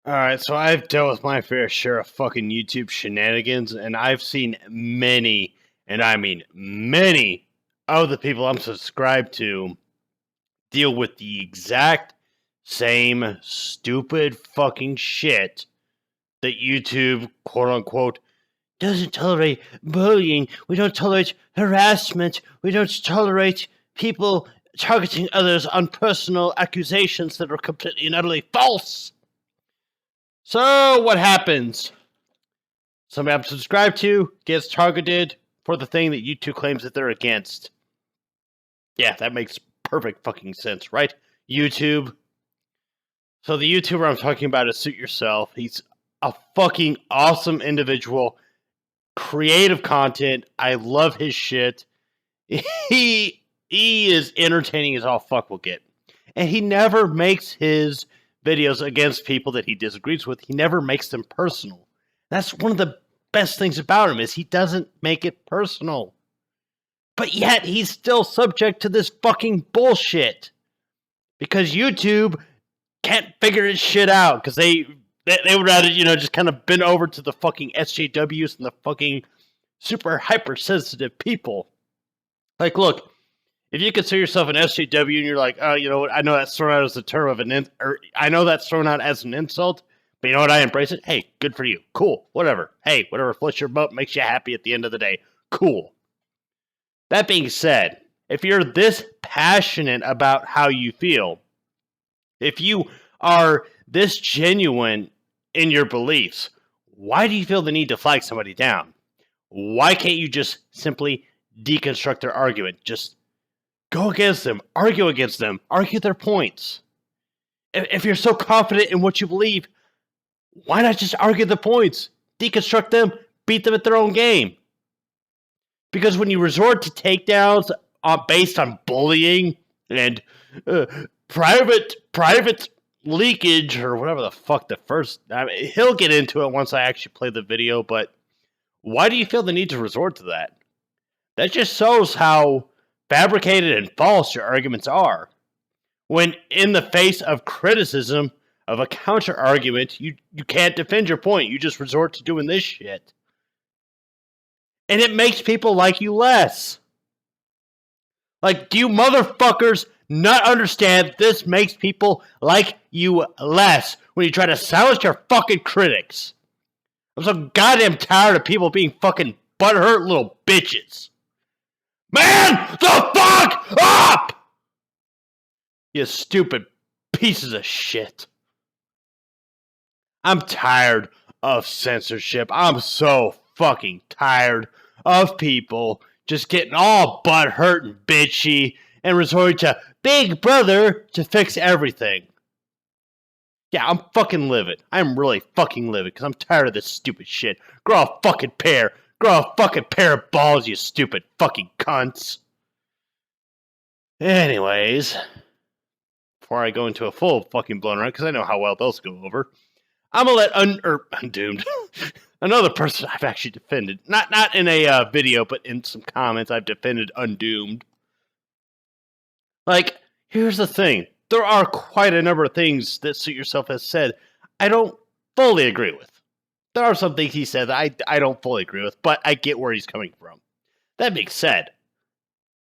Alright, so I've dealt with my fair share of fucking YouTube shenanigans, and I've seen many, and I mean many, of the people I'm subscribed to deal with the exact same stupid fucking shit that YouTube, quote unquote, doesn't tolerate bullying, we don't tolerate harassment, we don't tolerate people targeting others on personal accusations that are completely and utterly false. So, what happens? Somebody I'm subscribed to gets targeted for the thing that YouTube claims that they're against. Yeah, that makes perfect fucking sense, right? YouTube. So the YouTuber I'm talking about is Suit Yourself. He's a fucking awesome individual. Creative content. I love his shit. He is entertaining as all fuck will get. And he never makes his videos against people that he disagrees with. He never makes them personal. That's one of the best things about him is he doesn't make it personal. But yet he's still subject to this fucking bullshit. Because YouTube can't figure his shit out. Because they would rather, just kind of bend over to the fucking SJWs and the fucking super hypersensitive people. Like, look, if you consider yourself an SJW and you're like, oh, you know what, I know that's thrown out as a term of I know that's thrown out as an insult, but you know what, I embrace it. Hey, good for you. Cool. Whatever. Hey, whatever floats your boat makes you happy at the end of the day. Cool. That being said, if you're this passionate about how you feel, if you are this genuine in your beliefs, why do you feel the need to flag somebody down? Why can't you just simply deconstruct their argument? Just go against them, argue against them, argue their points. If you're so confident in what you believe, why not just argue the points, deconstruct them, beat them at their own game? Because when you resort to takedowns based on bullying and private leakage or whatever the fuck he'll get into it once I actually play the video, but why do you feel the need to resort to that? That just shows how fabricated and false your arguments are. When in the face of criticism of a counter argument, you can't defend your point. You just resort to doing this shit. And it makes people like you less. Like, do you motherfuckers not understand this makes people like you less when you try to silence your fucking critics? I'm so goddamn tired of people being fucking butthurt little bitches. Man, the fuck up! You stupid pieces of shit. I'm tired of censorship. I'm so fucking tired of people just getting all butthurt and bitchy and resorting to Big Brother to fix everything. Yeah, I'm fucking livid. I'm really fucking livid because I'm tired of this stupid shit. Grow a fucking pair. Grow a fucking pair of balls, you stupid fucking cunts. Anyways, before I go into a full fucking blown rant, because I know how well those go over, I'm gonna let Undoomed, another person I've actually defended, not in a video, but in some comments, I've defended Undoomed. Like, here's the thing. There are quite a number of things that Suit Yourself has said I don't fully agree with. There are some things he said that I don't fully agree with, but I get where he's coming from. That being said,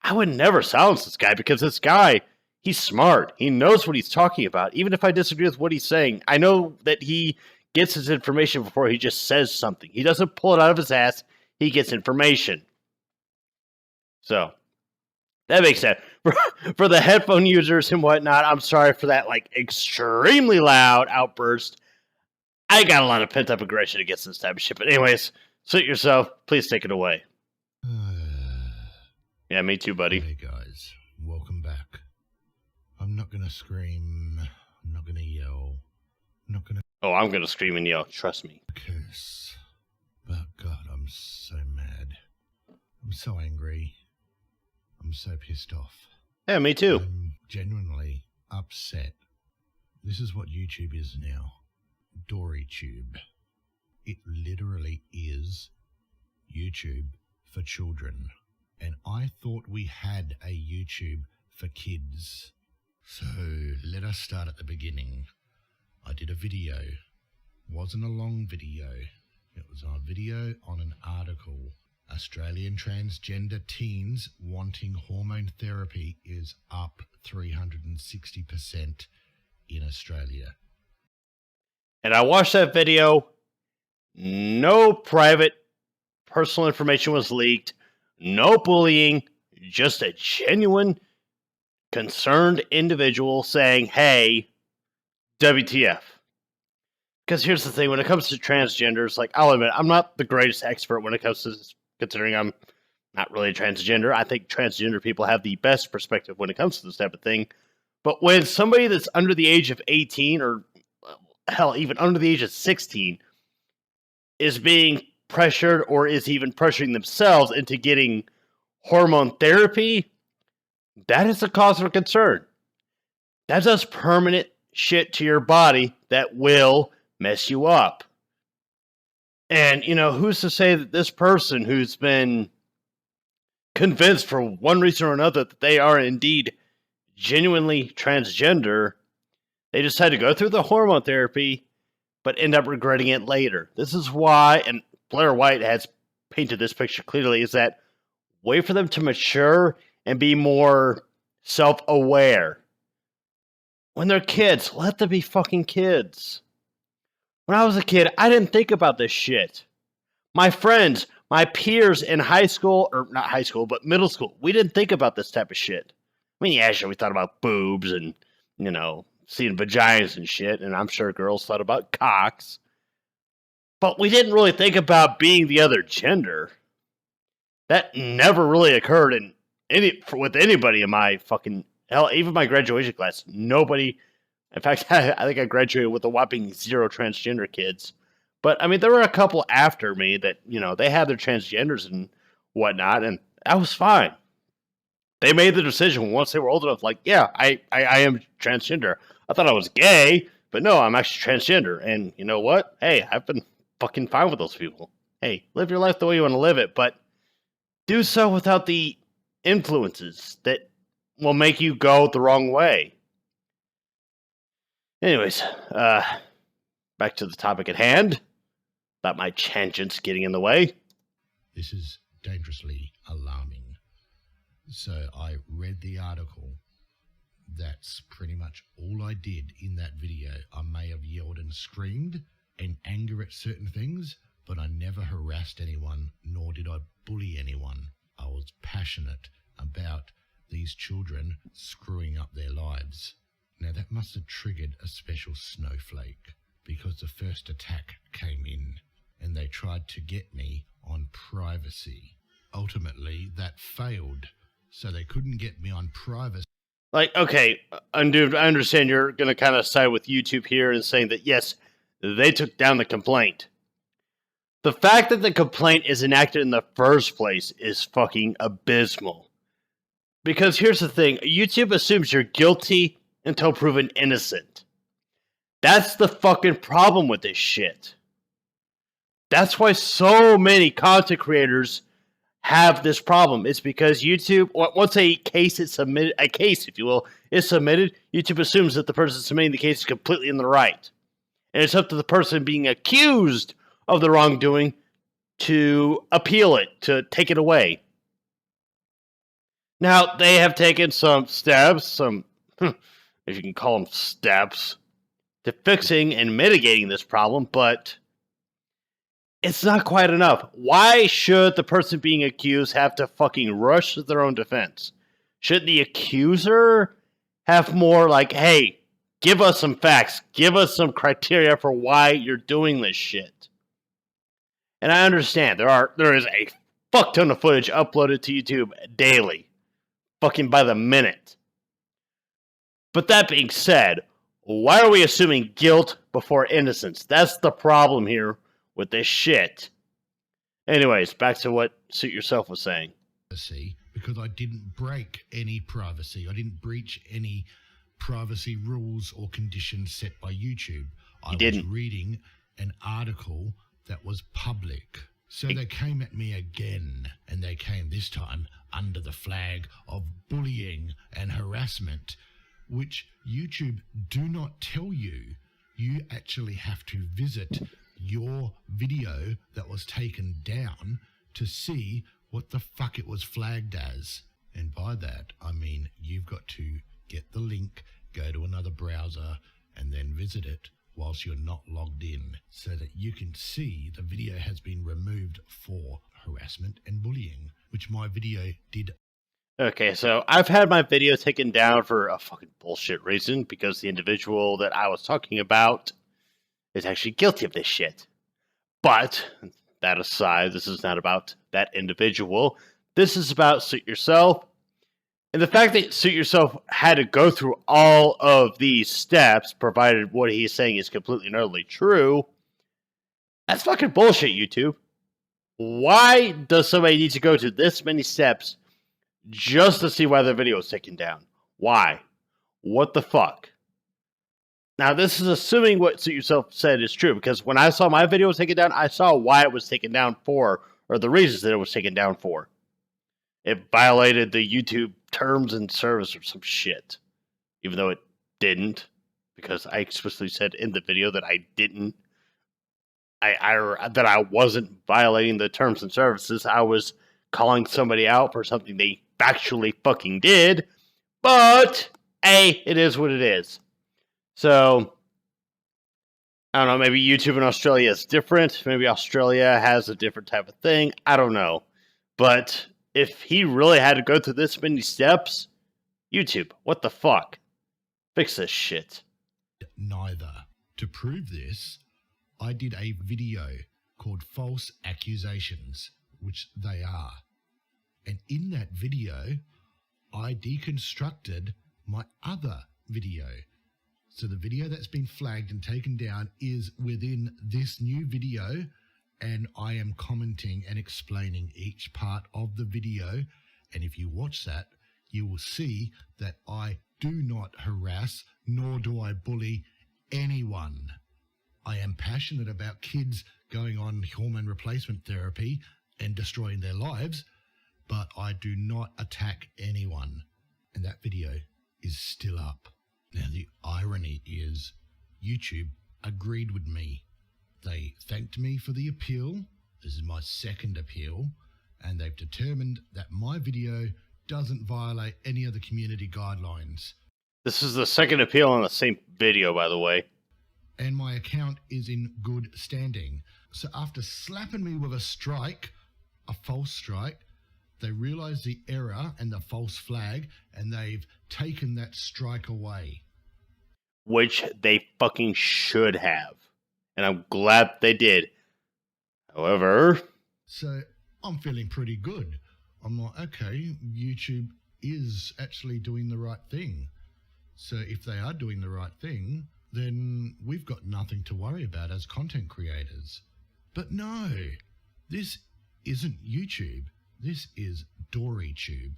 I would never silence this guy because this guy, he's smart. He knows what he's talking about. Even if I disagree with what he's saying, I know that he gets his information before he just says something. He doesn't pull it out of his ass. He gets information. So, that makes sense. For the headphone users and whatnot, I'm sorry for that, like, extremely loud outburst. I got a lot of pent-up aggression against this type of shit. But anyways, Suit Yourself. Please take it away. Yeah, me too, buddy. Hey, guys. Welcome back. I'm not going to scream. I'm not going to yell. I'm not going to... Oh, I'm going to scream and yell. Trust me. curse. But, God, I'm so mad. I'm so angry. I'm so pissed off. Yeah, me too. I'm genuinely upset. This is what YouTube is now. DORYTUBE. It literally is YouTube for children. And I thought we had a YouTube for kids. So let us start at the beginning. I did a video wasn't a long video. It was a video on an article. Australian transgender teens wanting hormone therapy is up 360% in Australia. And I watched that video. No private personal information was leaked. No bullying. Just a genuine, concerned individual saying, hey, WTF. Because here's the thing, when it comes to transgenders, like, I'll admit, I'm not the greatest expert when it comes to this, considering I'm not really a transgender. I think transgender people have the best perspective when it comes to this type of thing. But when somebody that's under the age of 18, or hell, even under the age of 16, is being pressured or is even pressuring themselves into getting hormone therapy, that is a cause for concern. That does permanent shit to your body that will mess you up. And, you know, who's to say that this person who's been convinced for one reason or another that they are indeed genuinely transgender, they decide to go through the hormone therapy, but end up regretting it later. This is why, and Blair White has painted this picture clearly, is that wait for them to mature and be more self-aware. When they're kids, let them be fucking kids. When I was a kid, I didn't think about this shit. My friends, my peers in high school, or not high school, but middle school, we didn't think about this type of shit. I mean, yeah, sure, we thought about boobs and, you know, seeing vaginas and shit, and I'm sure girls thought about cocks. But we didn't really think about being the other gender. That never really occurred with anybody in my fucking, hell, even my graduation class. Nobody, in fact, I think I graduated with a whopping 0 transgender kids. But, I mean, there were a couple after me that, you know, they had their transgenders and whatnot, and that was fine. They made the decision once they were old enough, like, yeah, I am transgender. I thought I was gay, but no, I'm actually transgender. And you know what? Hey, I've been fucking fine with those people. Hey, live your life the way you want to live it, but do so without the influences that will make you go the wrong way. Anyways, back to the topic at hand. Without my tangents getting in the way. This is dangerously alarming. So I read the article. That's pretty much all I did in that video. I may have yelled and screamed in anger at certain things, but I never harassed anyone, nor did I bully anyone. I was passionate about these children screwing up their lives. Now that must have triggered a special snowflake, because the first attack came in and they tried to get me on privacy. Ultimately, that failed, so they couldn't get me on privacy. Like, okay, Undude, I understand you're going to kind of side with YouTube here and saying that, yes, they took down the complaint. The fact that the complaint is enacted in the first place is fucking abysmal. Because here's the thing, YouTube assumes you're guilty until proven innocent. That's the fucking problem with this shit. That's why so many content creators have this problem. It's because YouTube, once a case is submitted, a case, if you will, is submitted, YouTube assumes that the person submitting the case is completely in the right. And it's up to the person being accused of the wrongdoing to appeal it, to take it away. Now, they have taken some steps, if you can call them steps, to fixing and mitigating this problem, but it's not quite enough. Why should the person being accused have to fucking rush to their own defense? Should the accuser have more like, hey, give us some facts, give us some criteria for why you're doing this shit? And I understand there is a fuck ton of footage uploaded to YouTube daily, fucking by the minute. But that being said, why are we assuming guilt before innocence? That's the problem here with this shit. Anyways, back to what Suit Yourself was saying. Because I didn't break any privacy. I didn't breach any privacy rules or conditions set by YouTube. I was reading an article that was public. So they came at me again, and they came this time under the flag of bullying and harassment, which YouTube do not tell you you actually have to visit your video that was taken down to see what the fuck it was flagged as. And by that, I mean you've got to get the link, go to another browser, and then visit it whilst you're not logged in so that you can see the video has been removed for harassment and bullying, which my video did. Okay, so I've had my video taken down for a fucking bullshit reason because the individual that I was talking about is actually guilty of this shit. But, that aside, this is not about that individual. This is about Suit Yourself. And the fact that Suit Yourself had to go through all of these steps, provided what he's saying is completely and utterly true, that's fucking bullshit, YouTube. Why does somebody need to go to this many steps just to see why their video is taken down? Why? What the fuck? Now, this is assuming what Suit Yourself said is true, because when I saw my video was taken down, I saw why it was taken down for, or the reasons that it was taken down for. It violated the YouTube terms and service or some shit. Even though it didn't, because I explicitly said in the video that I didn't. That I wasn't violating the terms and services. I was calling somebody out for something they factually fucking did. But, hey, it is what it is. So, I don't know, maybe YouTube in Australia is different. Maybe Australia has a different type of thing. I don't know. But if he really had to go through this many steps, YouTube, what the fuck? Fix this shit. Neither. To prove this, I did a video called False Accusations, which they are. And in that video, I deconstructed my other video. So the video that's been flagged and taken down is within this new video, and I am commenting and explaining each part of the video. And if you watch that, you will see that I do not harass, nor do I bully anyone. I am passionate about kids going on hormone replacement therapy and destroying their lives, but I do not attack anyone. And that video is still up. Now, the irony is YouTube agreed with me. They thanked me for the appeal. This is my second appeal. And they've determined that my video doesn't violate any of the community guidelines. This is the second appeal on the same video, by the way. And my account is in good standing. So after slapping me with a strike, a false strike, they realized the error and the false flag, and they've taken that strike away. Which they fucking should have. And I'm glad they did. However... So I'm feeling pretty good. I'm like, okay, YouTube is actually doing the right thing. So if they are doing the right thing, then we've got nothing to worry about as content creators. But no, this isn't YouTube. This is DORYTUBE.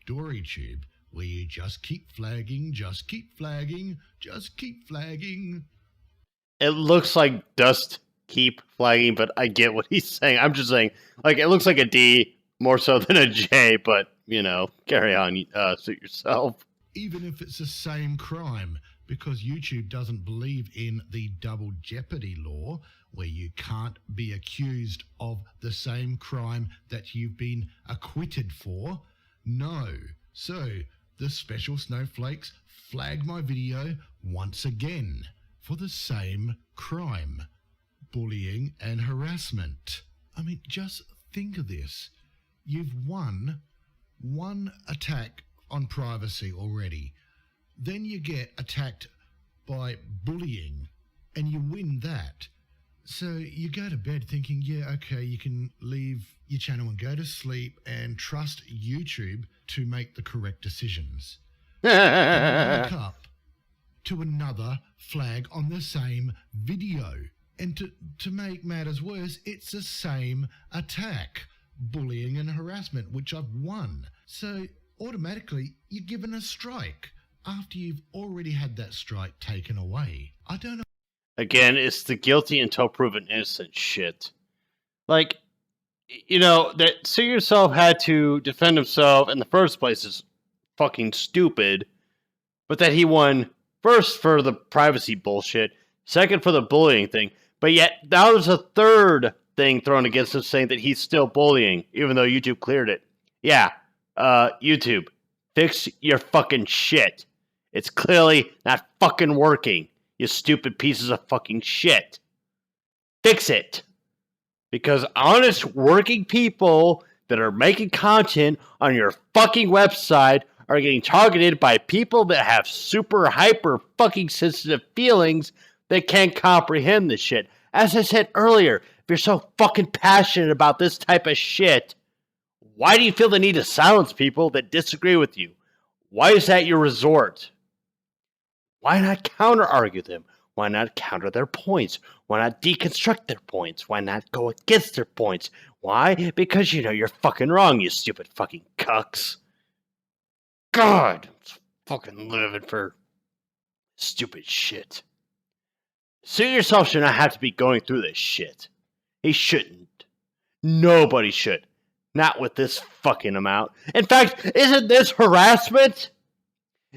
DORYTUBE, where you just keep flagging, just keep flagging, just keep flagging. It looks like dust keep flagging, but I get what he's saying. I'm just saying, like, it looks like a D more so than a J, but, you know, carry on, Suit Yourself. Even if it's the same crime, because YouTube doesn't believe in the double jeopardy law, where you can't be accused of the same crime that you've been acquitted for. No. So the special snowflakes flag my video once again for the same crime, bullying and harassment. I mean, just think of this. You've won one attack on privacy already. Then you get attacked by bullying and you win that. So you go to bed thinking, yeah, okay, you can leave your channel and go to sleep and trust YouTube to make the correct decisions. And wake up to another flag on the same video. And to make matters worse, it's the same attack, bullying and harassment, which I've won. So automatically you're given a strike after you've already had that strike taken away. I don't know. Again, it's the guilty until proven innocent shit. Like, you know, that Suit Yourself had to defend himself in the first place is fucking stupid. But that he won first for the privacy bullshit, Second for the bullying thing. But yet, now there's a third thing thrown against him saying that he's still bullying, even though YouTube cleared it. Yeah, YouTube, fix your fucking shit. It's clearly not fucking working, you stupid pieces of fucking shit. Fix it. Because honest working people that are making content on your fucking website are getting targeted by people that have super hyper fucking sensitive feelings that can't comprehend this shit. As I said earlier, if you're so fucking passionate about this type of shit, why do you feel the need to silence people that disagree with you? Why is that your resort? Why not counter-argue them? Why not counter their points? Why not deconstruct their points? Why not go against their points? Why? Because you know you're fucking wrong, you stupid fucking cucks. God, I'm fucking living for stupid shit. Suit Yourself should not have to be going through this shit. He shouldn't. Nobody should. Not with this fucking amount. In fact, isn't this harassment?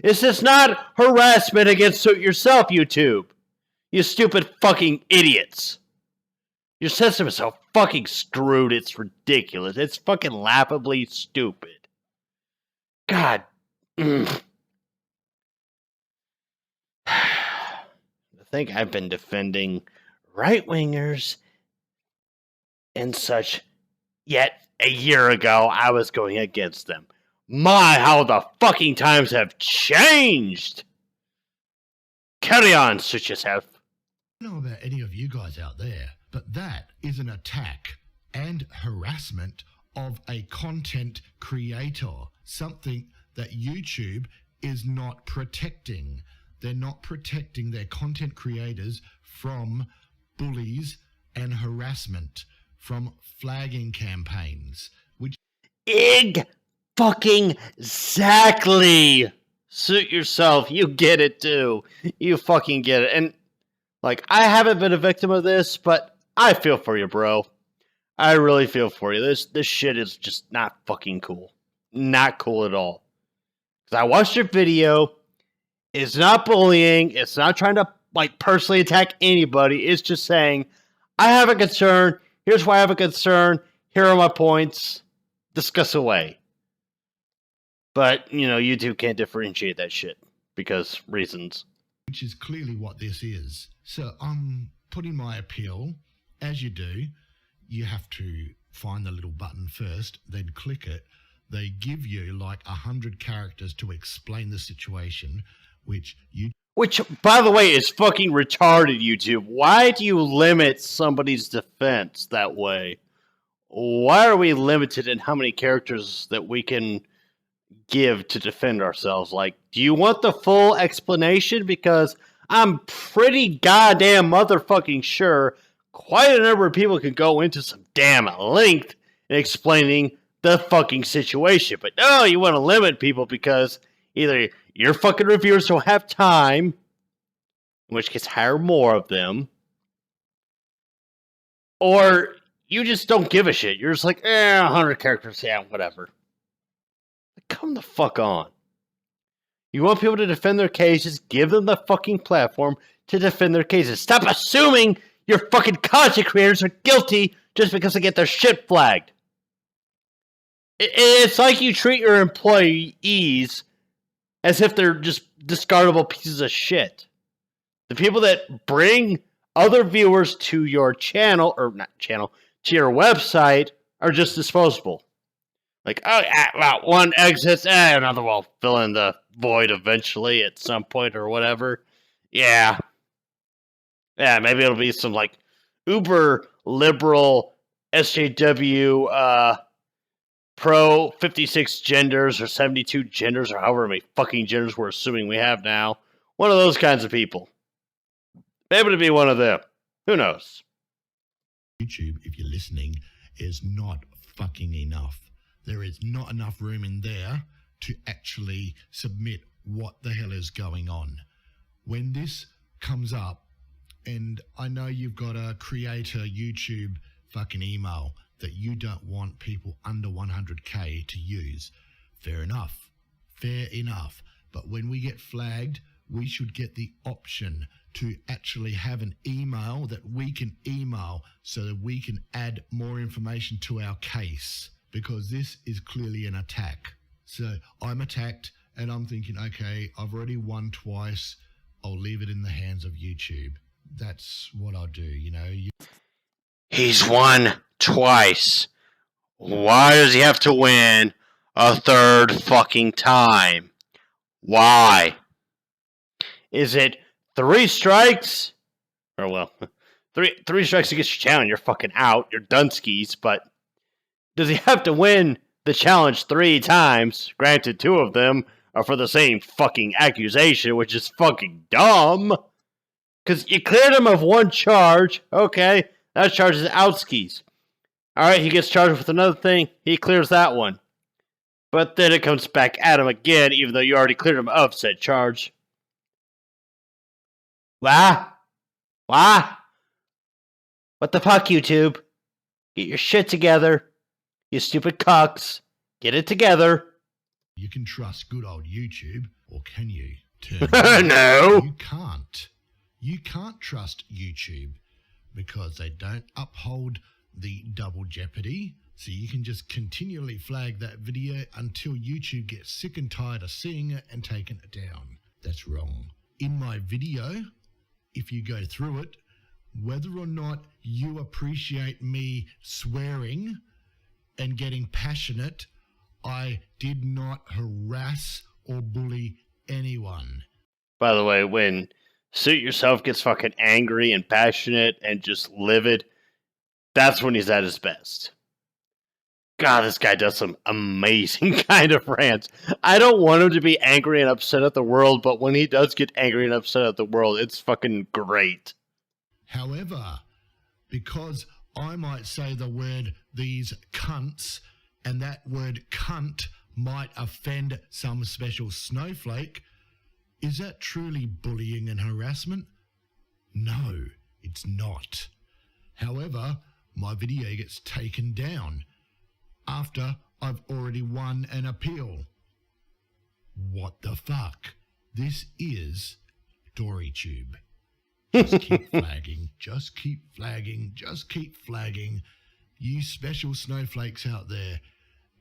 Is this not harassment against Suit Yourself, YouTube? You stupid fucking idiots. Your system is so fucking screwed, it's ridiculous. It's fucking laughably stupid. God. I think I've been defending right-wingers and such, yet a year ago I was going against them. My, how the fucking times have changed! Carry on, Suit Yourself. I don't know about any of you guys out there, but that is an attack and harassment of a content creator, something that YouTube is not protecting. They're not protecting their content creators from bullies and harassment, from flagging campaigns, which fucking exactly. Suit Yourself, you get it too. You fucking get it. And like, I haven't been a victim of this, but I feel for you, bro. I really feel for you. This shit is just not fucking cool. Not cool at all. Because I watched your video. It's not bullying. It's not trying to like personally attack anybody. It's just saying, I have a concern. Here's why I have a concern. Here are my points. Discuss away. But, you know, YouTube can't differentiate that shit because reasons. which is clearly what this is. So I'm putting my appeal. As you do, you have to find the little button first, then click it. They give you like 100 characters to explain the situation, which, by the way, is fucking retarded, YouTube. Why do you limit somebody's defense that way? Why are we limited in how many characters that we can give to defend ourselves? Like, do you want the full explanation? Because I'm pretty goddamn motherfucking sure quite a number of people can go into some damn length in explaining the fucking situation. But no, you want to limit people because either your fucking reviewers don't have time, in which case hire more of them, or you just don't give a shit. You're just like, 100 characters, yeah, whatever. Come the fuck on. You want people to defend their cases, give them the fucking platform to defend their cases. Stop assuming your fucking content creators are guilty just because they get their shit flagged. It's like you treat your employees as if they're just discardable pieces of shit. The people that bring other viewers to your channel, or not channel, to your website are just disposable. Like, oh, yeah, well, one exits, another will fill in the void eventually at some point or whatever. Yeah. Yeah, maybe it'll be some, like, uber liberal SJW pro 56 genders or 72 genders or however many fucking genders we're assuming we have now. One of those kinds of people. Maybe to be one of them. Who knows? YouTube, if you're listening, is not fucking enough. There is not enough room in there to actually submit what the hell is going on. When this comes up, and I know you've got a creator YouTube fucking email that you don't want people under 100K to use. Fair enough. Fair enough. But when we get flagged we should get the option to actually have an email that we can email so that we can add more information to our case, because this is clearly an attack. So I'm attacked and I'm thinking, okay, I've already won twice. I'll leave it in the hands of YouTube. That's what I'll do, He's won twice. Why does he have to win a third fucking time? Why? Is it 3 strikes? Or, well, three strikes against your challenge, you're fucking out. You're done skis, but does he have to win the challenge 3 times? Granted, 2 of them are for the same fucking accusation, which is fucking dumb. Because you cleared him of 1 charge. Okay, that charge is out skis. Alright, he gets charged with another thing. He clears that one. But then it comes back at him again, even though you already cleared him of said charge. Wah? What the fuck, YouTube? Get your shit together. You stupid cucks. Get it together. You can trust good old YouTube, or can you? No. You can't. You can't trust YouTube because they don't uphold the double jeopardy. So you can just continually flag that video until YouTube gets sick and tired of seeing it and taking it down. That's wrong. In my video, if you go through it, whether or not you appreciate me swearing and getting passionate, I did not harass or bully anyone. By the way, when Suit Yourself gets fucking angry and passionate and just livid, that's when he's at his best. God, this guy does some amazing kind of rants. I don't want him to be angry and upset at the world, but when he does get angry and upset at the world, it's fucking great. However, because I might say the word "these cunts," and that word "cunt" might offend some special snowflake, is that truly bullying and harassment? No, it's not. However, my video gets taken down after I've already won an appeal. What the fuck? This is DORYTUBE. Just keep flagging, just keep flagging, just keep flagging. You special snowflakes out there,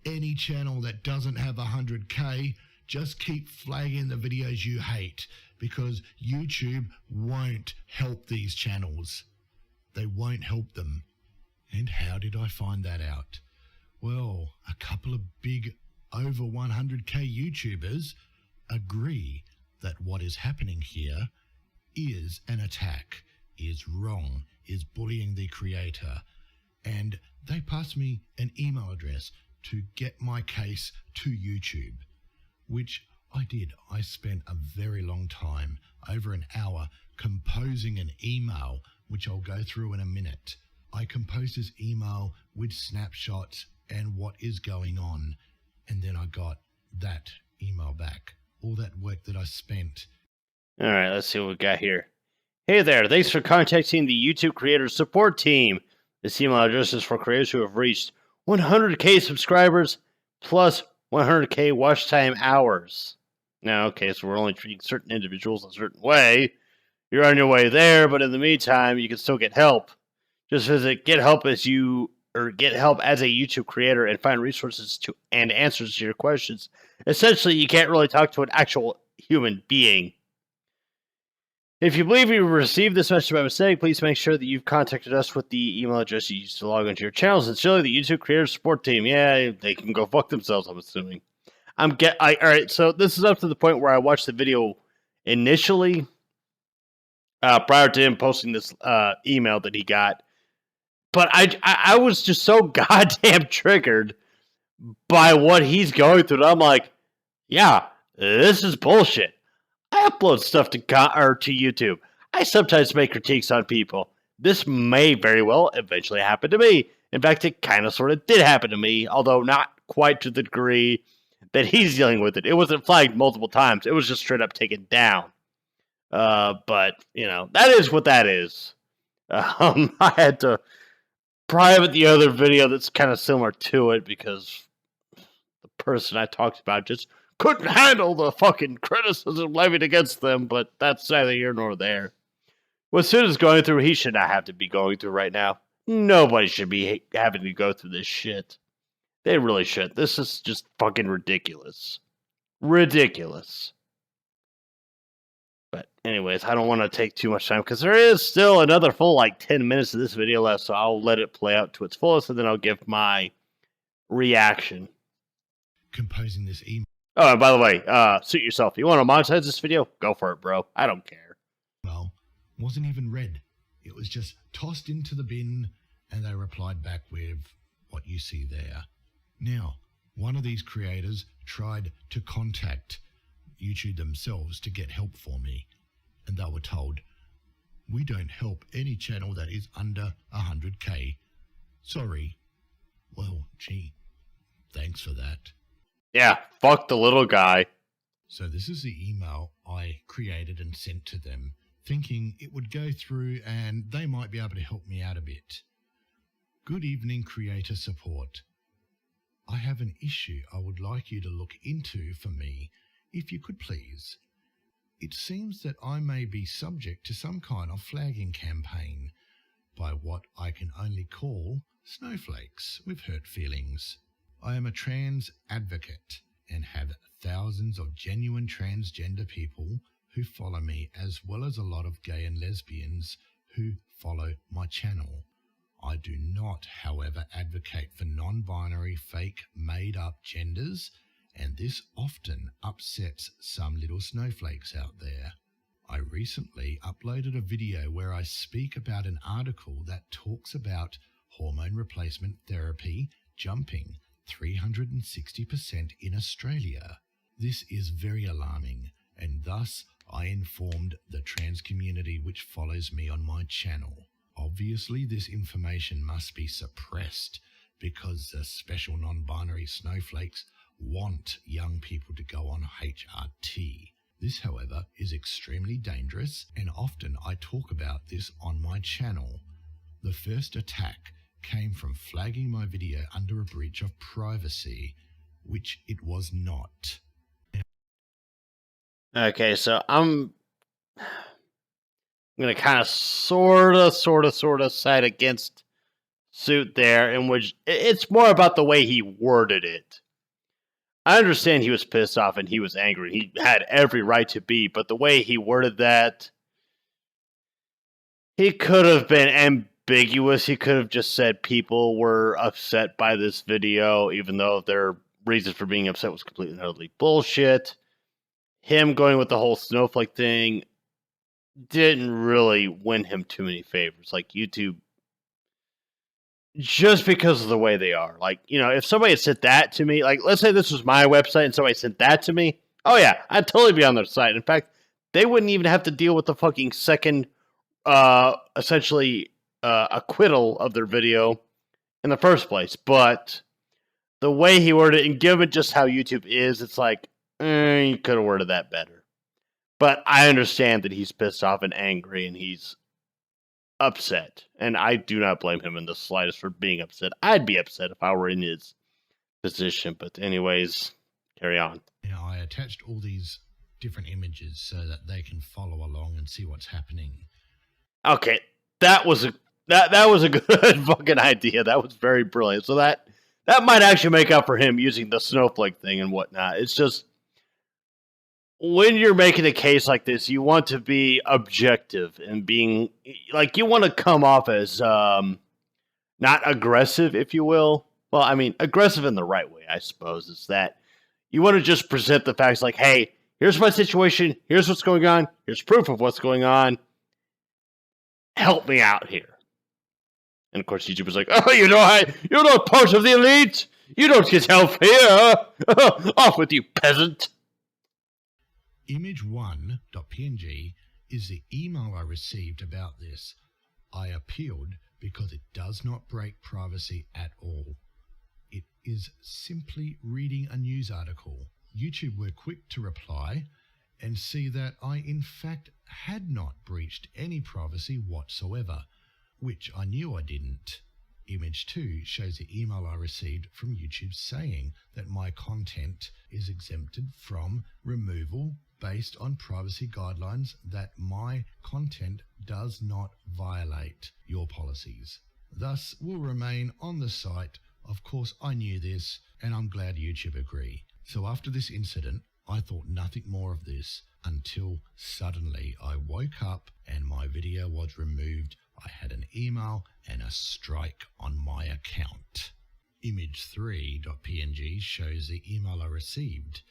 any channel that doesn't have 100K, just keep flagging the videos you hate, because YouTube won't help these channels. They won't help them. And how did I find that out? Well, a couple of big over 100K YouTubers agree that what is happening here is an attack, is wrong, is bullying the creator. And they passed me an email address to get my case to YouTube, which I did. I spent a very long time, over an hour, composing an email, which I'll go through in a minute. I composed this email with snapshots and what is going on, and then I got that email back. All that work that I spent. All right, let's see what we got here. Hey there, thanks for contacting the YouTube Creator Support Team. This email address is for creators who have reached 100K subscribers plus 100K watch time hours. Now, okay, so we're only treating certain individuals a certain way. You're on your way there, but in the meantime, you can still get help. Just visit Get Help as a YouTube creator and find resources to and answers to your questions. Essentially, you can't really talk to an actual human being. If you believe you received this message by mistake, please make sure that you've contacted us with the email address you used to log into your channel. Sincerely, the YouTube Creator Support Team. Yeah, they can go fuck themselves, I'm assuming. Alright, so this is up to the point where I watched the video initially, prior to him posting this email that he got. But I was just so goddamn triggered by what he's going through. I'm like, yeah, this is bullshit. I upload stuff to YouTube. I sometimes make critiques on people. This may very well eventually happen to me. In fact, it kind of sort of did happen to me, although not quite to the degree that he's dealing with it. It wasn't flagged multiple times. It was just straight up taken down. But, you know, that is what that is. I had to private the other video that's kind of similar to it because the person I talked about just couldn't handle the fucking criticism levied against them, but that's neither here nor there. What Sid is going through, he should not have to be going through right now. Nobody should be having to go through this shit. They really should. This is just fucking ridiculous. Ridiculous. But anyways, I don't want to take too much time because there is still another full 10 minutes of this video left, so I'll let it play out to its fullest and then I'll give my reaction. Composing this email. Oh, and by the way, suit yourself. You want to monetize this video? Go for it, bro. I don't care. Well, wasn't even read. It was just tossed into the bin and they replied back with what you see there. Now, one of these creators tried to contact YouTube themselves to get help for me, and they were told, "We don't help any channel that is under 100k. Sorry." Well, gee, thanks for that. Yeah, fuck the little guy. So this is the email I created and sent to them, thinking it would go through and they might be able to help me out a bit. Good evening, creator support. I have an issue I would like you to look into for me, if you could please. It seems that I may be subject to some kind of flagging campaign by what I can only call snowflakes with hurt feelings. I am a trans advocate and have thousands of genuine transgender people who follow me, as well as a lot of gay and lesbians who follow my channel. I do not, however, advocate for non-binary, fake, made-up genders, and this often upsets some little snowflakes out there. I recently uploaded a video where I speak about an article that talks about hormone replacement therapy jumping 360% in Australia. This is very alarming, and thus I informed the trans community which follows me on my channel. Obviously, this information must be suppressed because the special non-binary snowflakes want young people to go on HRT. This, however, is extremely dangerous, and often I talk about this on my channel. The first attack came from flagging my video under a breach of privacy, which it was not. Okay, so I'm going to kind of sort of side against Suit there, in which it's more about the way he worded it. I understand he was pissed off and he was angry. He had every right to be, but the way he worded that, he could have been ambiguous. He could have just said people were upset by this video, even though their reason for being upset was completely and utterly bullshit. Him going with the whole snowflake thing didn't really win him too many favors. Like, YouTube, just because of the way they are. Like, you know, if somebody had sent that to me, like, let's say this was my website and somebody sent that to me, oh yeah, I'd totally be on their side. In fact, they wouldn't even have to deal with the fucking second, essentially, acquittal of their video in the first place. But the way he worded it, and given just how YouTube is, it's like, you could have worded that better. But I understand that he's pissed off and angry and he's upset. And I do not blame him in the slightest for being upset. I'd be upset if I were in his position. But anyways, carry on. Now, I attached all these different images so that they can follow along and see what's happening. Okay, that was a good fucking idea. That was very brilliant. So that might actually make up for him using the snowflake thing and whatnot. It's just, when you're making a case like this, you want to be objective and being, like, you want to come off as not aggressive, if you will. Well, I mean, aggressive in the right way, I suppose. Is that you want to just present the facts like, hey, here's my situation, here's what's going on, here's proof of what's going on. Help me out here. And of course, YouTube was like, oh, you're not part of the elite. You don't get help here. Off with you, peasant. Image1.png is the email I received about this. I appealed because it does not break privacy at all. It is simply reading a news article. YouTube were quick to reply and see that I in fact had not breached any privacy whatsoever, which I knew I didn't. Image 2 shows the email I received from YouTube saying that my content is exempted from removal based on privacy guidelines, that my content does not violate your policies, thus will remain on the site. Of course, I knew this, and I'm glad YouTube agree. So after this incident, I thought nothing more of this until suddenly I woke up and my video was removed. I had an email and a strike on my account. Image 3.png shows the email I received.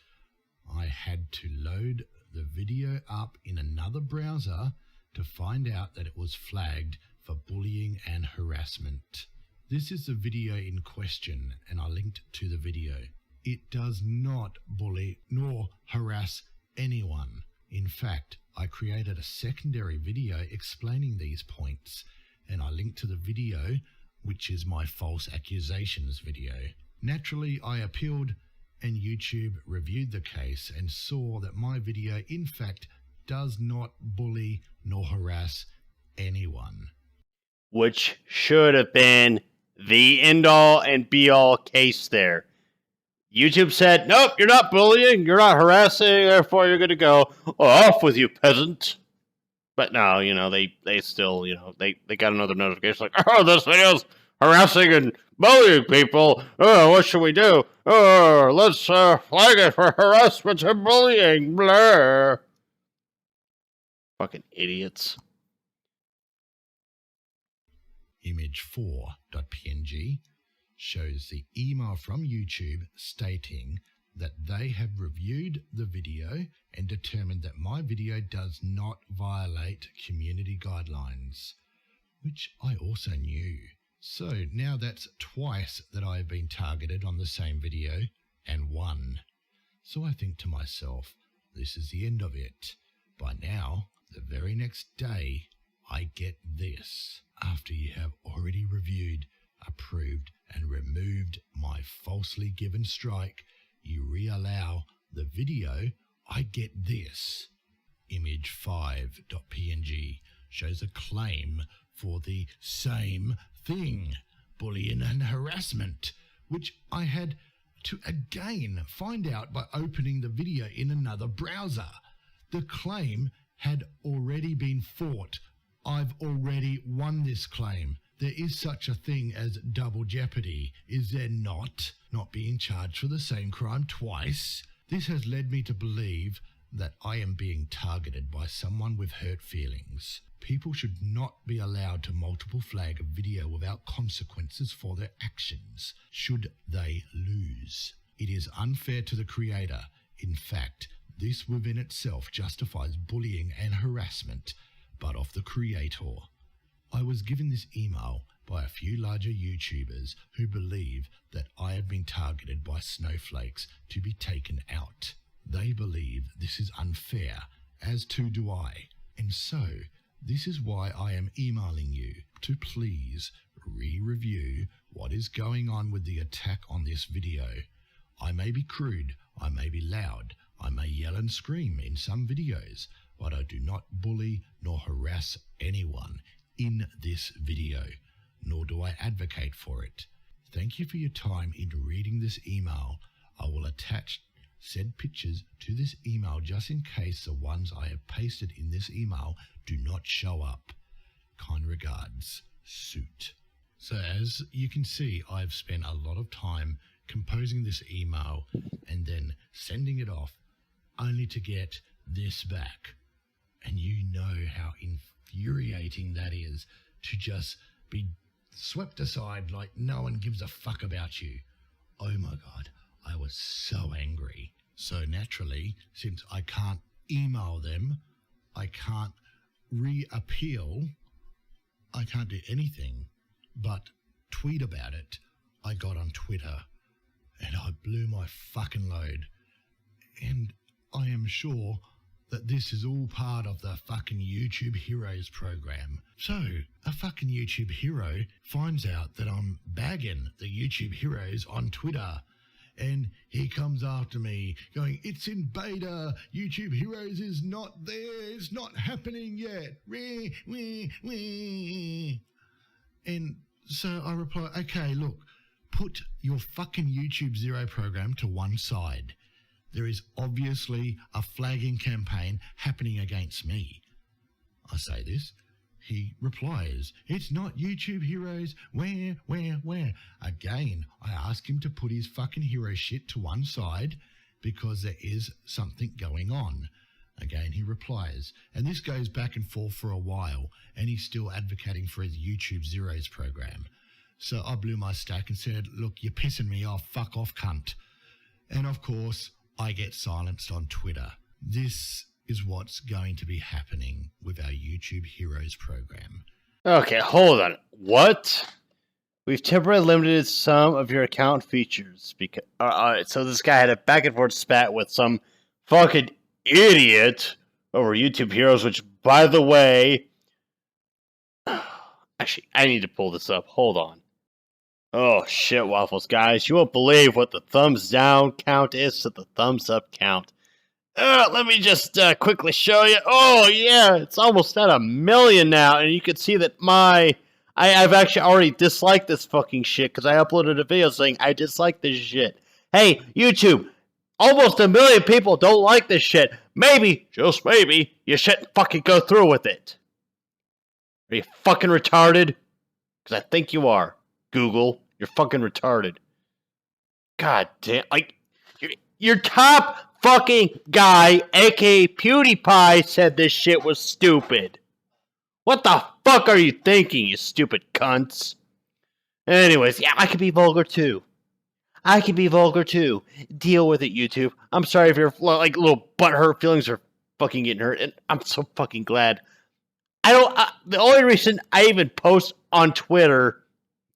I had to load the video up in another browser to find out that it was flagged for bullying and harassment. This is the video in question, and I linked to the video. It does not bully nor harass anyone. In fact, I created a secondary video explaining these points, and I linked to the video, which is my false accusations video. Naturally, I appealed, and YouTube reviewed the case and saw that my video, in fact, does not bully nor harass anyone. Which should have been the end-all and be-all case there. YouTube said, nope, you're not bullying, you're not harassing, therefore you're going to go off with you, peasant. But no, they still, they got another notification like, oh, this video's harassing and bullying people. Oh, what should we do? Oh, let's flag it for harassment and bullying. Blah. Fucking idiots. Image 4.png shows the email from YouTube stating that they have reviewed the video and determined that my video does not violate community guidelines, which I also knew. So now that's twice that I have been targeted on the same video and won. So I think to myself, this is the end of it. By now, the very next day, I get this. After you have already reviewed, approved, and removed my falsely given strike, you reallow the video, I get this. Image 5.png shows a claim for the same thing, bullying and harassment, which I had to again find out by opening the video in another browser. The claim had already been fought. I've already won this claim. There is such a thing as double jeopardy, is there not? Not being charged for the same crime twice. This has led me to believe that I am being targeted by someone with hurt feelings. People should not be allowed to multiple flag a video without consequences for their actions, should they lose. It is unfair to the creator. In fact, this within itself justifies bullying and harassment, but of the creator. I was given this email by a few larger YouTubers who believe that I have been targeted by snowflakes to be taken out. They believe this is unfair, as too do I. And so, this is why I am emailing you to please re-review what is going on with the attack on this video. I may be crude, I may be loud, I may yell and scream in some videos, but I do not bully nor harass anyone in this video, nor do I advocate for it. Thank you for your time in reading this email. I will attach said pictures to this email just in case the ones I have pasted in this email do not show up. Kind regards, Suit. So as you can see, I've spent a lot of time composing this email and then sending it off only to get this back. And you know how infuriating that is, to just be swept aside like no one gives a fuck about you. Oh my God, I was so angry. So naturally, since I can't email them, I can't reappeal, I can't do anything but tweet about it. I got on Twitter and I blew my fucking load. And I am sure that this is all part of the fucking YouTube Heroes program. So, a fucking YouTube hero finds out that I'm bagging the YouTube Heroes on Twitter, and he comes after me going, it's in beta, YouTube Heroes is not there, it's not happening yet. And So I reply, okay, look, put your fucking YouTube Zero program to one side. There is obviously a flagging campaign happening against me. I say this. He replies, it's not YouTube heroes. Where? Again, I ask him to put his fucking hero shit to one side because there is something going on. Again, he replies, and this goes back and forth for a while, and he's still advocating for his YouTube Zeros program. So I blew my stack and said, look, you're pissing me off. Fuck off, cunt. And of course, I get silenced on Twitter. This is what's going to be happening with our YouTube Heroes program. Okay, hold on. What? We've temporarily limited some of your account features because. Alright, so this guy had a back and forth spat with some fucking idiot over YouTube Heroes, which, by the way, actually, I need to pull this up. Hold on. Oh shit, Waffles, guys! You won't believe what the thumbs down count is to the thumbs up count. Let me just quickly show you. Oh yeah, it's almost at 1 million now, and you can see that I've actually already disliked this fucking shit because I uploaded a video saying I dislike this shit. Hey, YouTube, almost 1 million people don't like this shit. Maybe, just maybe, you shouldn't fucking go through with it. Are you fucking retarded? Because I think you are. Google, you're fucking retarded. God damn, like, your top fucking guy, aka PewDiePie, said this shit was stupid. What the fuck are you thinking, you stupid cunts? Anyways, yeah, I could be vulgar too. Deal with it, YouTube. I'm sorry if your like little butthurt feelings are fucking getting hurt, and I'm so fucking glad. The only reason I even post on Twitter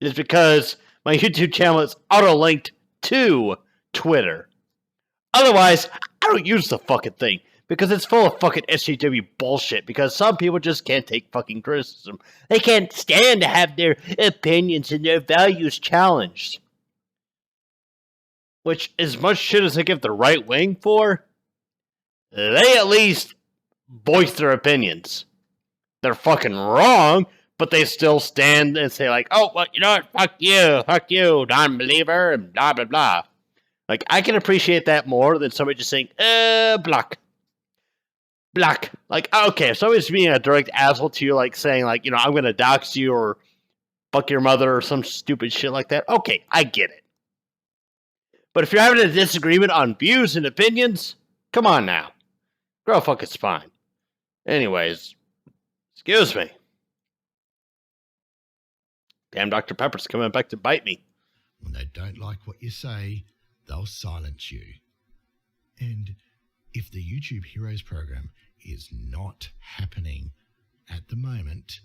is because my YouTube channel is auto-linked to Twitter. Otherwise, I don't use the fucking thing because it's full of fucking SJW bullshit because some people just can't take fucking criticism. They can't stand to have their opinions and their values challenged. Which, as much shit as they give the right wing for, they at least voice their opinions. They're fucking wrong, but they still stand and say like, oh, well, you know what, fuck you, non-believer, and blah, blah, blah. Like, I can appreciate that more than somebody just saying, block. Like, okay, if somebody's being a direct asshole to you, like saying, like, you know, I'm gonna dox you or fuck your mother or some stupid shit like that, okay, I get it. But if you're having a disagreement on views and opinions, come on now. Grow a fucking spine. Anyways, excuse me. Damn, Dr. Pepper's coming back to bite me. When they don't like what you say, they'll silence you. And if the YouTube Heroes program is not happening at the moment,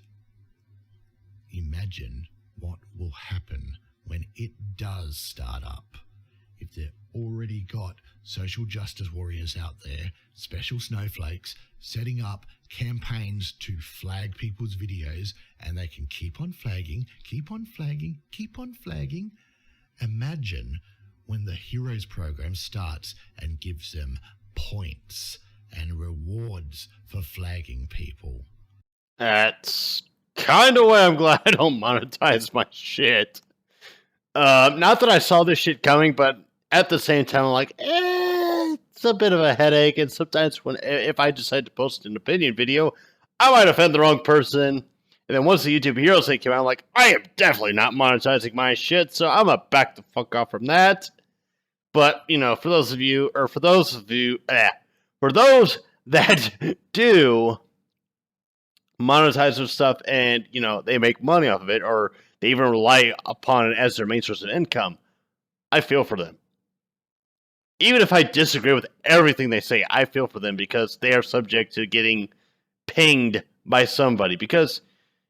imagine what will happen when it does start up. If they've already got social justice warriors out there, special snowflakes, setting up campaigns to flag people's videos, and they can keep on flagging, imagine when the Heroes program starts and gives them points and rewards for flagging people. That's kind of why I'm glad I don't monetize my shit. Not that I saw this shit coming, but at the same time, I'm like, it's a bit of a headache, and sometimes if I decide to post an opinion video, I might offend the wrong person. And then once the YouTube Heroes thing came out, I'm like, I am definitely not monetizing my shit, so I'm gonna back the fuck off from that. But, you know, for those that do monetize their stuff and, you know, they make money off of it, or they even rely upon it as their main source of income, I feel for them. Even if I disagree with everything they say, I feel for them because they are subject to getting pinged by somebody. Because,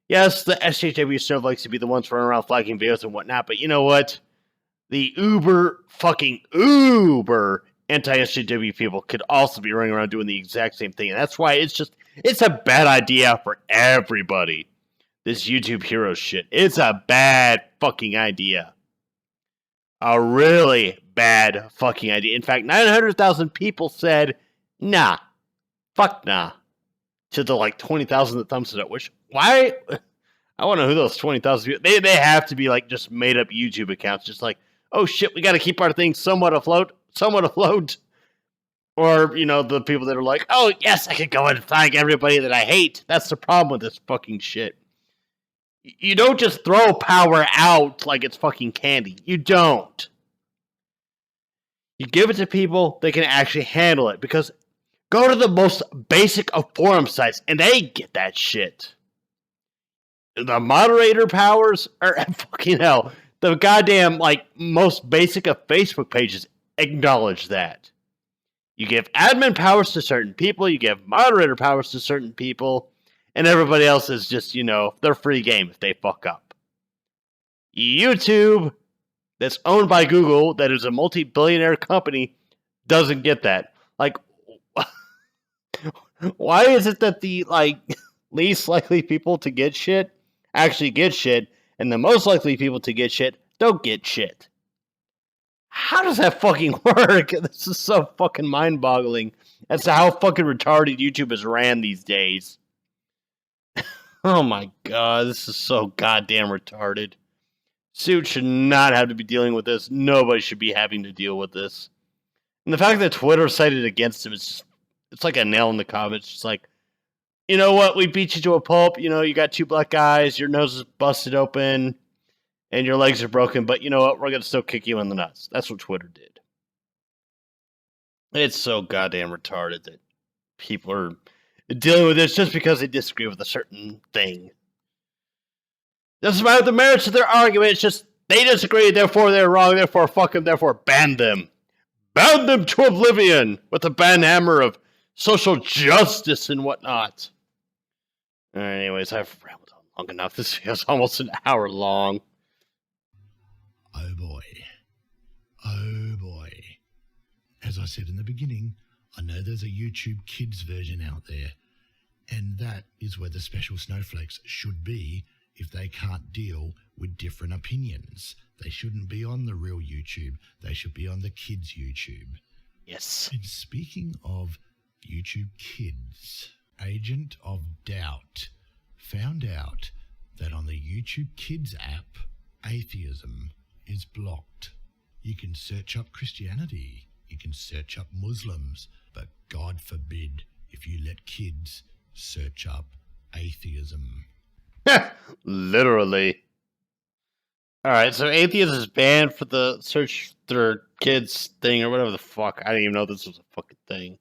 yes, the SJW stuff likes to be the ones running around flagging videos and whatnot, but you know what? The uber anti-SJW people could also be running around doing the exact same thing. And that's why it's a bad idea for everybody. This YouTube Heroes shit. It's a bad fucking idea. A really bad fucking idea. In fact, 900,000 people said, nah. Fuck nah. To the like 20,000 that thumbs it up. Which, why? I wonder who those 20,000 people. They have to be like just made up YouTube accounts, just like, oh shit, we got to keep our thing somewhat afloat. Or, you know, the people that are like, oh yes, I could go and find everybody that I hate. That's the problem with this fucking shit. You don't just throw power out like it's fucking candy. You don't. You give it to people that can actually handle it. Because go to the most basic of forum sites and they get that shit. The moderator powers are fucking hell. The goddamn, like, most basic of Facebook pages acknowledge that. You give admin powers to certain people, you give moderator powers to certain people, and everybody else is just, you know, they're free game if they fuck up. YouTube, that's owned by Google, that is a multi-billionaire company, doesn't get that. Like, why is it that the, like, least likely people to get shit actually get shit, and the most likely people to get shit don't get shit? How does that fucking work? This is so fucking mind-boggling as to how fucking retarded YouTube is ran these days. Oh my god, this is so goddamn retarded. Suit should not have to be dealing with this. Nobody should be having to deal with this. And the fact that Twitter cited against him is just, it's like a nail in the coffin. It's just like, you know what, we beat you to a pulp. You know, you got two black guys, your nose is busted open, and your legs are broken, but you know what? We're going to still kick you in the nuts. That's what Twitter did. It's so goddamn retarded that people are dealing with this just because they disagree with a certain thing. Doesn't matter the merits of their argument, it's just they disagree, therefore they're wrong, therefore fuck them, therefore ban them. Ban them to oblivion with the ban hammer of social justice and whatnot. Anyways, I've rambled on long enough. This video's almost an hour long. Oh boy. Oh boy. As I said in the beginning, I know there's a YouTube Kids version out there, and that is where the special snowflakes should be if they can't deal with different opinions. They shouldn't be on the real YouTube. They should be on the Kids YouTube. Yes. And speaking of YouTube Kids, Agent of Doubt found out that on the YouTube Kids app, atheism is blocked. You can search up Christianity, you can search up Muslims, but God forbid if you let kids search up atheism. Literally. Alright, so atheism is banned for the search their kids thing or whatever the fuck. I didn't even know this was a fucking thing.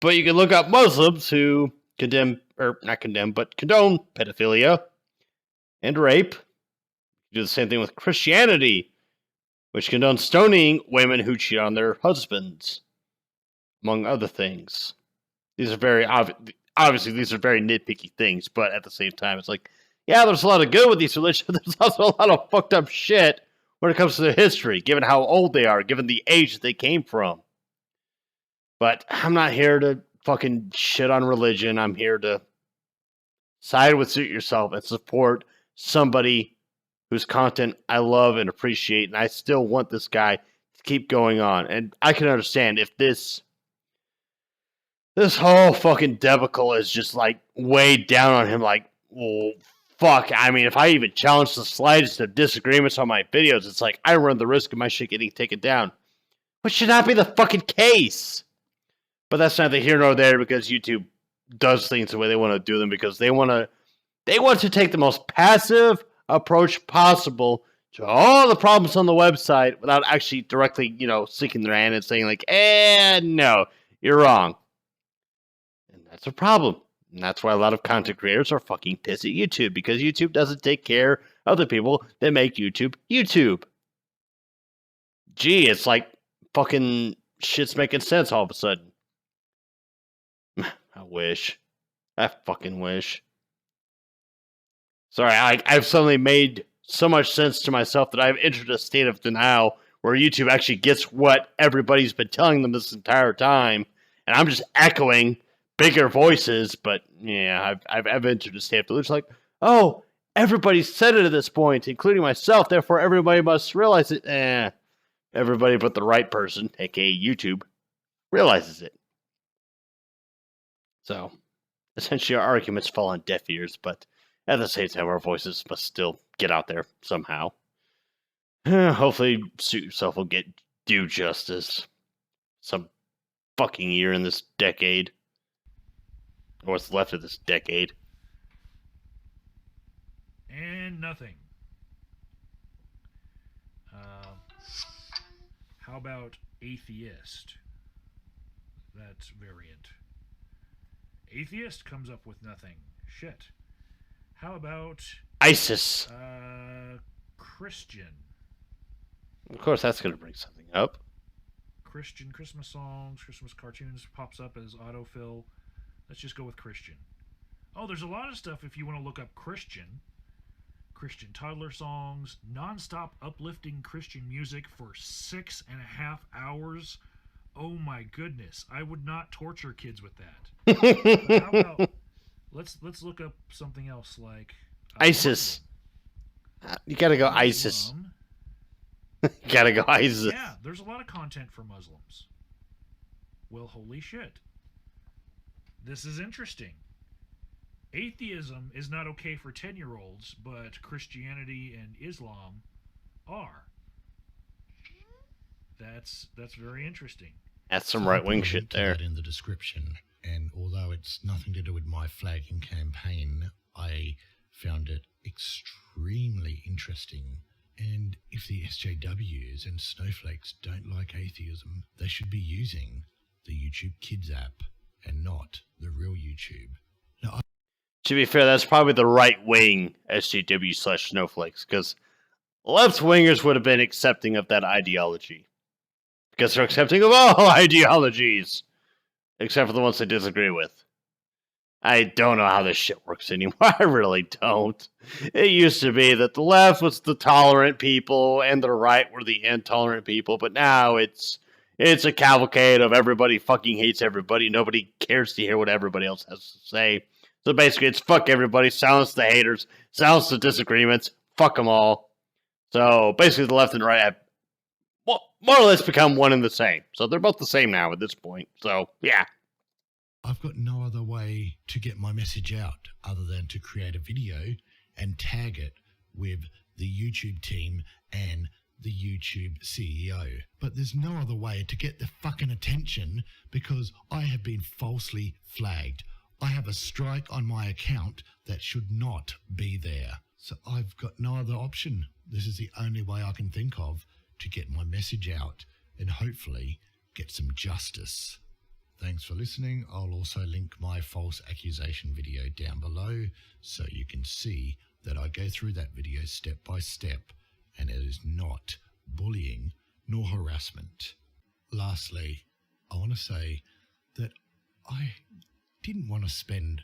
But you can look up Muslims who condemn, or not condemn, but condone pedophilia and rape. You do the same thing with Christianity, which condones stoning women who cheat on their husbands, among other things. These are very obviously these are very nitpicky things, but at the same time, it's like, yeah, there's a lot of good with these religions, but there's also a lot of fucked up shit when it comes to their history, given how old they are, given the age that they came from. But I'm not here to fucking shit on religion. I'm here to side with Suit Yourself and support somebody whose content I love and appreciate, and I still want this guy to keep going on. And I can understand if this whole fucking debacle is just like weighed down on him, like, well, fuck. I mean, if I even challenge the slightest of disagreements on my videos, it's like I run the risk of my shit getting taken down, which should not be the fucking case. But that's neither here nor there, because YouTube does things the way they want to do them, because they want to take the most passive approach possible to all the problems on the website without actually directly, sticking their hand and saying like, no, you're wrong. And that's a problem. And that's why a lot of content creators are fucking pissed at YouTube, because YouTube doesn't take care of the people that make YouTube. Gee, it's like fucking shit's making sense all of a sudden. I wish. I fucking wish. Sorry, I've suddenly made so much sense to myself that I've entered a state of denial where YouTube actually gets what everybody's been telling them this entire time, and I'm just echoing bigger voices. But yeah, I've entered a state of delusion, like, oh, everybody said it at this point, including myself, therefore everybody must realize it. Everybody but the right person, aka YouTube, realizes it. So, essentially our arguments fall on deaf ears, but at the same time, our voices must still get out there somehow. Hopefully, Suit Yourself will get due justice some fucking year in this decade. Or what's left of this decade. And nothing. How about atheist? That's variant. Atheist comes up with nothing. Shit. How about ISIS? Christian? Of course, that's going to bring something up. Christian Christmas songs, Christmas cartoons pops up as autofill. Let's just go with Christian. Oh, there's a lot of stuff if you want to look up Christian toddler songs, non-stop uplifting Christian music for 6.5 hours. Oh my goodness, I would not torture kids with that. But how about let's look up something else like ISIS. You gotta go ISIS. You gotta go ISIS. Yeah, there's a lot of content for Muslims. Well, holy shit. This is interesting. Atheism is not okay for 10-year-olds, but Christianity and Islam are. That's very interesting. That's some right-wing shit there. In the description, and although it's nothing to do with my flagging campaign, I found it extremely interesting. And if the SJWs and snowflakes don't like atheism, they should be using the YouTube Kids app and not the real YouTube. Now, to be fair, that's probably the right-wing SJW/snowflakes, because left-wingers would have been accepting of that ideology. Because they're accepting of all ideologies, except for the ones they disagree with. I don't know how this shit works anymore. I really don't. It used to be that the left was the tolerant people and the right were the intolerant people, but now it's a cavalcade of everybody fucking hates everybody. Nobody cares to hear what everybody else has to say. So basically, it's fuck everybody, silence the haters, silence the disagreements, fuck them all. So basically, the left and right have more or less become one and the same. So they're both the same now at this point. So, yeah. I've got no other way to get my message out other than to create a video and tag it with the YouTube team and the YouTube CEO. But there's no other way to get the fucking attention because I have been falsely flagged. I have a strike on my account that should not be there. So I've got no other option. This is the only way I can think of to get my message out and hopefully get some justice. Thanks for listening. I'll also link my false accusation video down below so you can see that I go through that video step by step and it is not bullying nor harassment. Lastly, I want to say that I didn't want to spend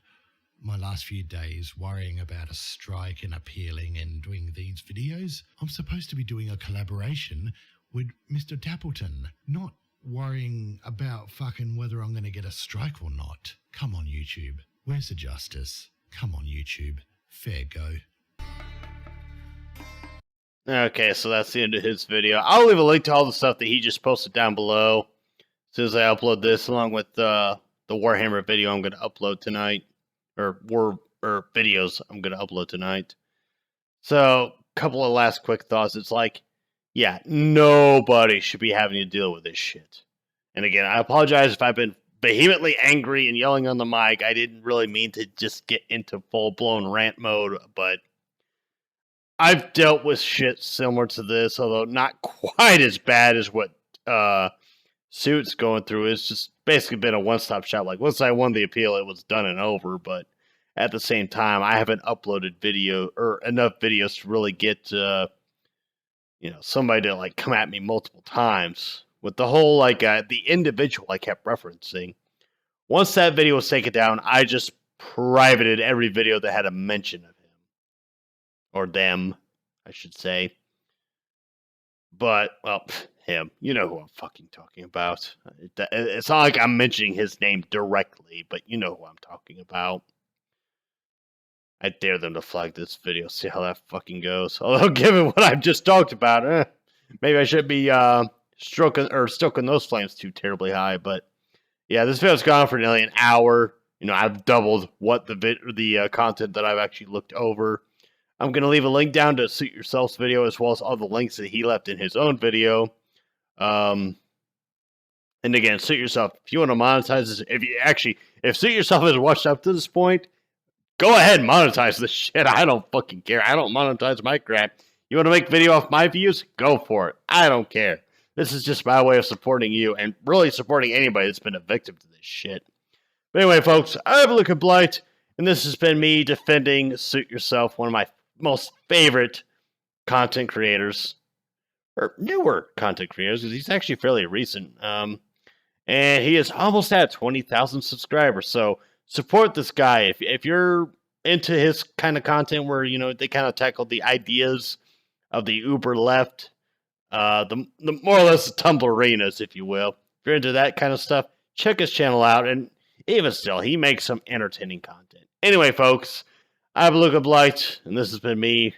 my last few days worrying about a strike and appealing and doing these videos. I'm supposed to be doing a collaboration with Mr. Dappleton, not worrying about fucking whether I'm going to get a strike or not. Come on, YouTube. Where's the justice? Come on, YouTube. Fair go. Okay, so that's the end of his video. I'll leave a link to all the stuff that he just posted down below as soon as I upload this, along with the Warhammer video I'm going to upload tonight. Or videos I'm going to upload tonight. So, couple of last quick thoughts. It's like, yeah, nobody should be having to deal with this shit. And again, I apologize if I've been vehemently angry and yelling on the mic. I didn't really mean to just get into full-blown rant mode, but I've dealt with shit similar to this, although not quite as bad as what Suit's going through. It's just basically been a one-stop shop. Like, once I won the appeal, it was done and over, but at the same time, I haven't uploaded enough videos to really get somebody to like come at me multiple times with the whole the individual I kept referencing. Once that video was taken down, I just privated every video that had a mention of him or them, I should say. But well, him, you know who I'm fucking talking about. It's not like I'm mentioning his name directly, but you know who I'm talking about. I dare them to flag this video, see how that fucking goes. Although, given what I've just talked about, maybe I should be stoking those flames too terribly high. But yeah, this video's gone for nearly an hour. You know, I've doubled what the content that I've actually looked over. I'm going to leave a link down to Suit Yourself's video, as well as all the links that he left in his own video. And again, Suit Yourself, if you want to monetize this, if Suit Yourself has watched up to this point, go ahead and monetize this shit. I don't fucking care. I don't monetize my crap. You want to make video off my views? Go for it. I don't care. This is just my way of supporting you and really supporting anybody that's been a victim to this shit. But anyway, folks, I'm Luke Blight, and this has been me defending Suit Yourself, one of my most favorite content creators, or newer content creators, because he's actually fairly recent. And he is almost at 20,000 subscribers. So support this guy if you're into his kind of content, where they kind of tackle the ideas of the uber left, the more or less Tumblr arenas, if you will. If you're into that kind of stuff, check his channel out. And even still, he makes some entertaining content. Anyway, folks, I'm Luke Blight, and this has been me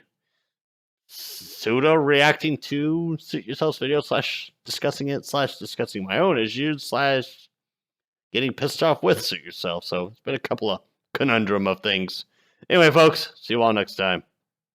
pseudo reacting to Suit Yourself's video / discussing it / discussing my own issues / getting pissed off with Suit Yourself. So it's been a couple of conundrum of things. Anyway, folks, see you all next time.